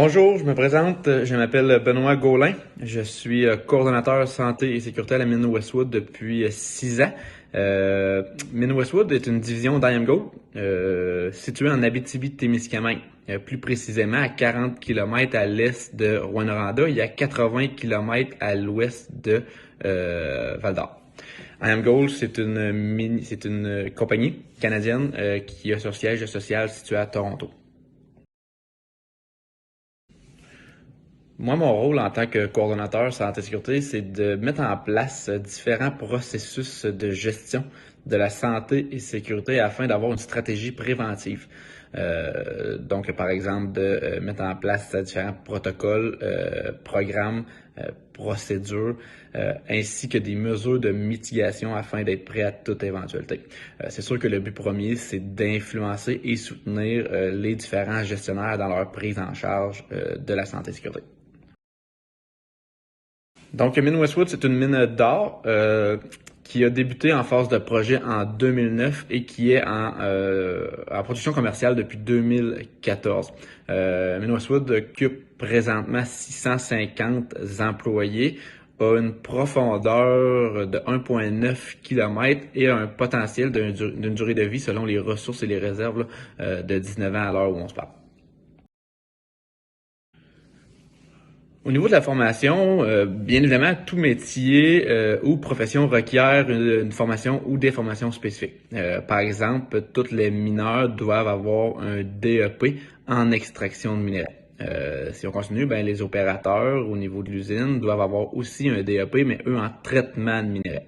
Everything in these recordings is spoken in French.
Bonjour, je me présente, je m'appelle Benoît Gaulin, je suis coordonnateur santé et sécurité à la mine Westwood depuis 6 ans. Mine Westwood est une division d'IAMGOLD située en Abitibi-Témiscamingue, plus précisément à 40 km à l'est de Rouyn-Noranda et à 80 km à l'ouest de Val-d'Or. IAMGOLD, c'est une compagnie canadienne qui a son siège social situé à Toronto. Moi, mon rôle en tant que coordonnateur santé et sécurité, c'est de mettre en place différents processus de gestion de la santé et sécurité afin d'avoir une stratégie préventive. Donc, par exemple, de mettre en place différents protocoles, programmes, procédures, ainsi que des mesures de mitigation afin d'être prêt à toute éventualité. C'est sûr que le but premier, c'est d'influencer et soutenir les différents gestionnaires dans leur prise en charge de la santé et sécurité. Donc, Mine Westwood, c'est une mine d'or qui a débuté en phase de projet en 2009 et qui est en production commerciale depuis 2014. Mine Westwood occupe présentement 650 employés, a une profondeur de 1,9 km et a un potentiel d'une durée de vie selon les ressources et les réserves de 19 ans à l'heure où on se parle. Au niveau de la formation, bien évidemment, tout métier ou profession requiert une formation ou des formations spécifiques. Par exemple, tous les mineurs doivent avoir un DEP en extraction de minerais. Si on continue, les opérateurs au niveau de l'usine doivent avoir aussi un DEP, mais eux en traitement de minerais.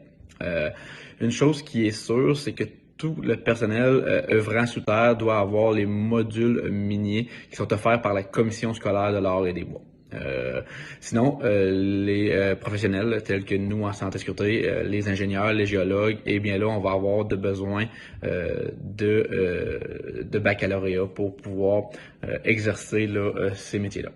Une chose qui est sûre, c'est que tout le personnel œuvrant sous terre doit avoir les modules miniers qui sont offerts par la Commission scolaire de l'or et des bois. Sinon, les professionnels tels que nous en santé et sécurité, les ingénieurs, les géologues, eh bien là, on va avoir besoin de baccalauréat pour pouvoir exercer ces métiers-là.